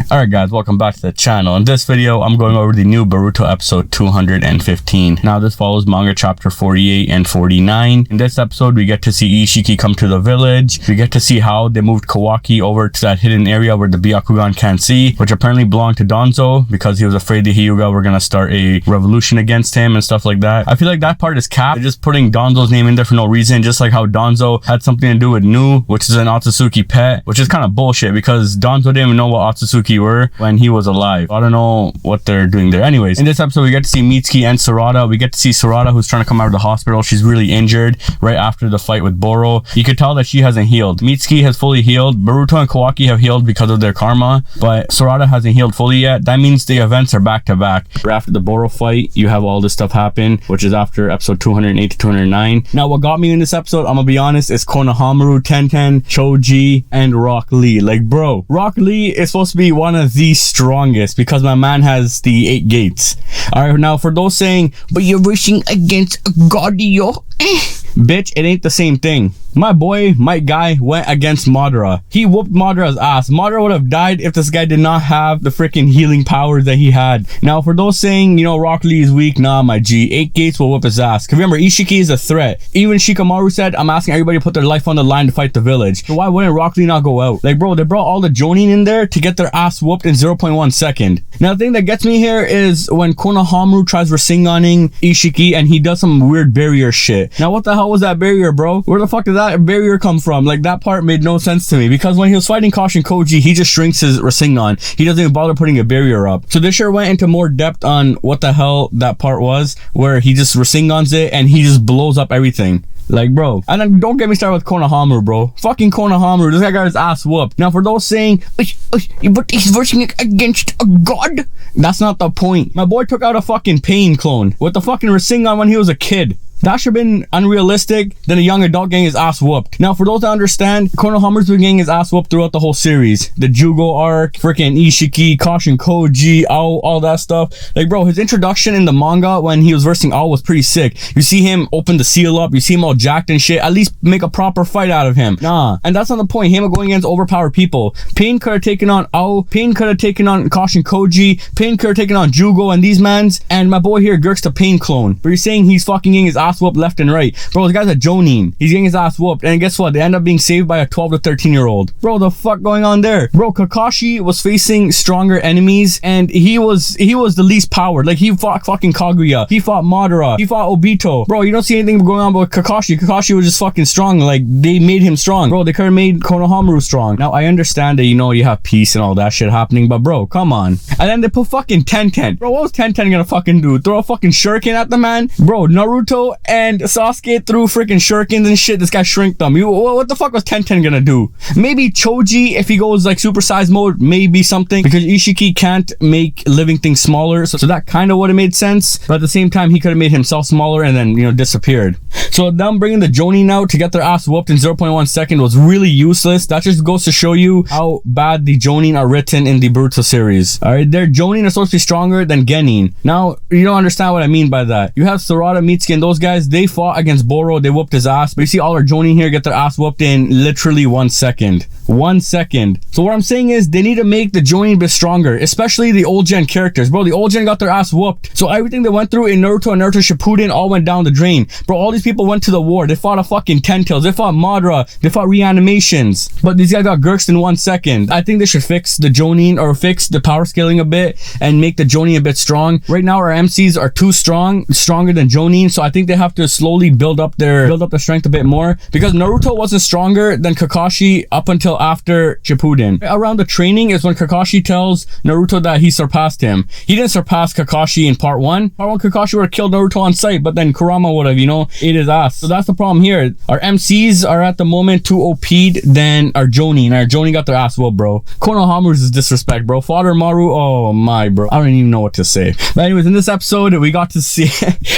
Alright guys, welcome back to the channel. In this video, I'm going over the new Boruto episode 215. Now this follows manga chapter 48 and 49. In this episode, we get to see Ishiki come to the village. We get to see how they moved Kawaki over to that hidden area where the Byakugan can't see, which apparently belonged to Danzo because he was afraid the Hyuga were gonna start a revolution against him and stuff like that. I feel like that part is capped. They're just putting Danzo's name in there for no reason, just like how Danzo had something to do with Nu, which is an Otsutsuki pet, which is kind of bullshit because Danzo didn't even know what Otsutsuki were when he was alive. I don't know what they're doing there. Anyways, in this episode, we get to see Mitsuki and Sarada. We get to see Sarada, who's trying to come out of the hospital. She's really injured right after the fight with Boro. You could tell that she hasn't healed. Mitsuki has fully healed. Boruto and Kawaki have healed because of their karma, but Sarada hasn't healed fully yet. That means the events are back to back. After the Boro fight, you have all this stuff happen, which is after episode 208 to 209. Now, what got me in this episode, I'm gonna be honest, is Konohamaru, Tenten, Choji, and Rock Lee. Like, bro, Rock Lee is supposed to be one of the strongest because my man has the 8 gates. Alright, now for those saying, but you're wishing against a god, yo. Bitch, it ain't the same thing. My boy, my guy, went against Madara. He whooped Madara's ass. Madara would have died if this guy did not have the freaking healing powers that he had. Now, for those saying, you know, Rock Lee is weak, nah, my G. 8 gates will whoop his ass. Cause remember, Ishiki is a threat. Even Shikamaru said, I'm asking everybody to put their life on the line to fight the village. So why wouldn't Rock Lee not go out? Like, bro, they brought all the Jonin in there to get their ass whooped in 0.1 second. Now, the thing that gets me here is when Konohamaru tries Rasenganing Ishiki and he does some weird barrier shit. Now, what the hell was that barrier, bro? Where the fuck did that barrier come from? Like, that part made no sense to me because when he was fighting Kashin Koji, he just shrinks his Rasengan. He doesn't even bother putting a barrier up. So this sure went into more depth on what the hell that part was, where he just Rasengans it and he just blows up everything. Like, bro. And then don't get me started with Konohamaru, bro. Fucking Konohamaru. This guy got his ass whooped. Now, for those saying, but he's versing against a god, that's not the point. My boy took out a fucking Pain clone with the fucking Rasengan when he was a kid. That should have been unrealistic than a young adult getting his ass whooped. Now, for those that understand, Konohamaru's been getting his ass whooped throughout the whole series. The Jugo arc, freaking Ishiki, Kashin Koji, Ao, all that stuff. Like, bro, his introduction in the manga when he was versing Ao was pretty sick. You see him open the seal up, you see him all jacked and shit. At least make a proper fight out of him. Nah, and that's not the point. Him going against overpowered people. Pain could have taken on Ao, Pain could have taken on Kashin Koji, Pain could have taken on Jugo and these mans, and my boy here Girks the Pain clone. But you're saying he's fucking getting his ass whooped left and right. Bro, this guy's a Jonin. He's getting his ass whooped. And guess what? They end up being saved by a 12 to 13 year old. Bro, the fuck going on there? Bro, Kakashi was facing stronger enemies and he was the least powered. Like, he fought fucking Kaguya. He fought Madara. He fought Obito. Bro, you don't see anything going on with Kakashi. Kakashi was just fucking strong. Like, they made him strong. Bro, they could have made Konohamaru strong. Now, I understand that, you know, you have peace and all that shit happening, but bro, come on. And then they put fucking Tenten. Bro, what was Tenten gonna fucking do? Throw a fucking shuriken at the man? Bro, Naruto and Sasuke threw freaking shurikens and shit. This guy shrinked them. What the fuck was Tenten gonna do? Maybe Choji, if he goes like super size mode, maybe something, because Ishiki can't make living things smaller, so that kind of would have made sense, but at the same time he could have made himself smaller and then, you know, disappeared. So them bringing the Jonin out to get their ass whooped in 0.1 second was really useless. That just goes to show you how bad the Jonin are written in the Boruto series. Alright, their Jonin are supposed to be stronger than Genin. Now, you don't understand what I mean by that. You have Sarada, Mitsuki, and those guys, they fought against Boro, they whooped his ass, but you see all our Jonin here get their ass whooped in literally 1 second. 1 second. So what I'm saying is they need to make the Jonin a bit stronger, especially the old gen characters. Bro, the old gen got their ass whooped. So everything they went through in Naruto and Naruto Shippuden all went down the drain. Bro, all these people went to the war. They fought a fucking Ten Tails. They fought Madara. They fought reanimations. But these guys got Girks in 1 second. I think they should fix the Jonin or fix the power scaling a bit and make the Jonin a bit strong. Right now our MCs are too strong, stronger than Jonin. So I think they have to slowly build up their strength a bit more, because Naruto wasn't stronger than Kakashi up until after Shippuden. Around the training is when Kakashi tells Naruto that he surpassed him. He didn't surpass Kakashi in part 1. Part 1 Kakashi would have killed Naruto on sight, but then Kurama would have, you know, ate his ass. So that's the problem here. Our MCs are at the moment too OP'd than our Jonin. Our Jonin got their ass whooped, bro. Konohamaru's is disrespect, bro. Father Maru, oh my, bro. I don't even know what to say. But anyways, in this episode, we got to see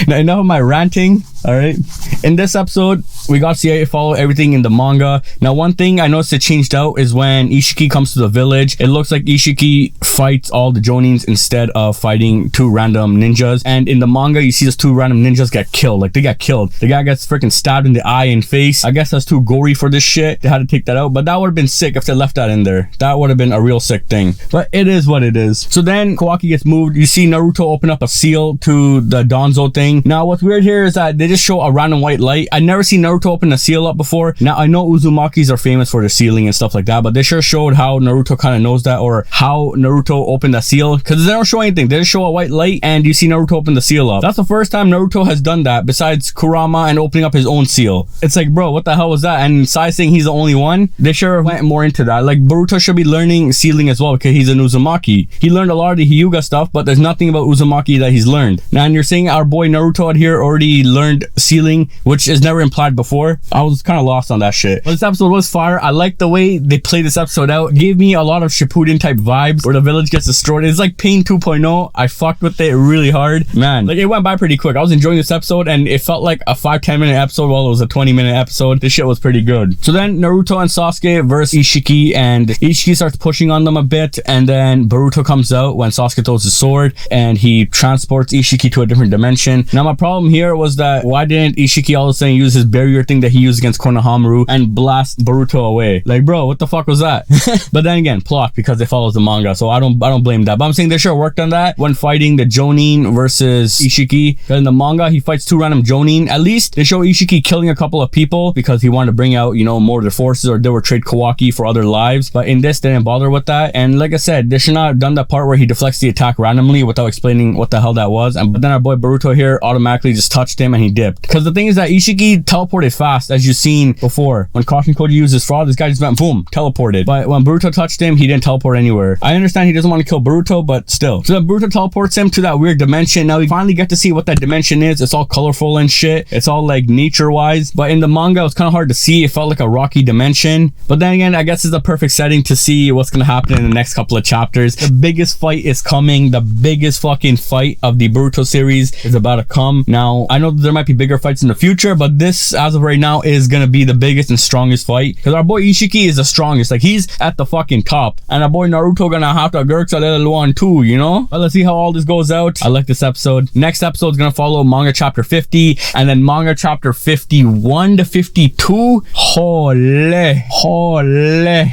enough of my ranting. All right. In this episode, we got to see follow everything in the manga. Now, one thing I noticed it changed out is when Ishiki comes to the village, it looks like Ishiki fights all the Jonins instead of fighting two random ninjas. And in the manga, you see those two random ninjas get killed. Like, they got killed. The guy gets freaking stabbed in the eye and face. I guess that's too gory for this shit. They had to take that out. But that would have been sick if they left that in there. That would have been a real sick thing. But it is what it is. So then Kawaki gets moved. You see Naruto open up a seal to the Donzo thing. Now, what's weird here is that they just show a random white light. I never seen Naruto open a seal up before. Now, I know Uzumakis are famous for their sealing and stuff like that, but they sure showed how Naruto kind of knows that, or how Naruto opened the seal, because they don't show anything. They just show a white light and you see Naruto open the seal up. That's the first time Naruto has done that besides Kurama and opening up his own seal. It's like, bro, what the hell was that? And Sai saying he's the only one. They sure went more into that. Like, Boruto should be learning sealing as well because he's an Uzumaki. He learned a lot of the Hyuga stuff, but there's nothing about Uzumaki that he's learned. Now, and you're saying our boy Naruto out here already learned sealing, which is never implied before. I was kind of lost on that shit. But this episode was fire. I like the way they played this episode out. It gave me a lot of Shippuden type vibes where the village gets destroyed. It's like Pain 2.0. I fucked with it really hard. Man, like, it went by pretty quick. I was enjoying this episode and it felt like a 5-10 minute episode while it was a 20-minute episode. This shit was pretty good. So then Naruto and Sasuke versus Ishiki, and Ishiki starts pushing on them a bit, and then Boruto comes out when Sasuke throws his sword and he transports Ishiki to a different dimension. Now, my problem here was that why didn't Ishiki all of a sudden use his barrier thing that he used against Konohamaru and blast Boruto away? Like, bro, what the fuck was that? But then again, plot, because it follows the manga, so I don't blame that. But I'm saying they should have worked on that when fighting the Jonin versus Ishiki. In the manga, he fights two random Jonin. At least they show Ishiki killing a couple of people because he wanted to bring out, you know, more of their forces, or they were trade kawaki for other lives. But in this, they didn't bother with that. And like I said, they should not have done that part where he deflects the attack randomly without explaining what the hell that was. But then our boy Boruto here automatically just touched him and he dipped. Because the thing is that Ishiki teleported fast, as you've seen before. When Kashin Koji used his fraud, this guy just went boom, teleported. But when Boruto touched him, he didn't teleport anywhere. I understand he doesn't want to kill Boruto, but still. So then Boruto teleports him to that weird dimension. Now we finally get to see what that dimension is. It's all colorful and shit. It's all like nature wise. But in the manga, it was kind of hard to see. It felt like a rocky dimension. But then again, I guess it's a perfect setting to see what's going to happen in the next couple of chapters. The biggest fight is coming. The biggest fucking fight of the Boruto series is about to come. Now, I know there might be bigger fights in the future, but this, as of right now, is going to be the biggest and strongest fight. Because our boy Ishiki is the strongest. Like, he's at the fucking top. And our boy Naruto gonna have to Gurks a little one too, you know? But let's see how all this goes out. I like this episode. Next episode is gonna follow manga chapter 50 and then manga chapter 51 to 52. Holy.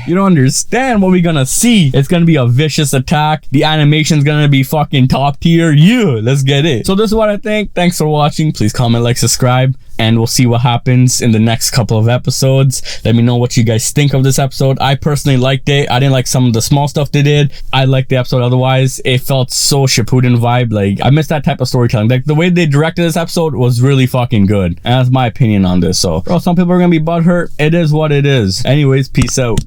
You don't understand what we're gonna see. It's gonna be a vicious attack. The animation's gonna be fucking top tier. Yeah, let's get it. So this is what I think. Thanks for watching. Please comment, like, subscribe, and we'll see what happens in the next couple of episodes. Let me know what you guys think of this episode. I personally liked it. I didn't like some of the small stuff they did. I liked the episode otherwise. It felt so Shippuden vibe. Like, I miss that type of storytelling. Like, the way they directed this episode was really fucking good. And that's my opinion on this. So, bro, some people are gonna be butthurt. It is what it is. Anyways, peace out.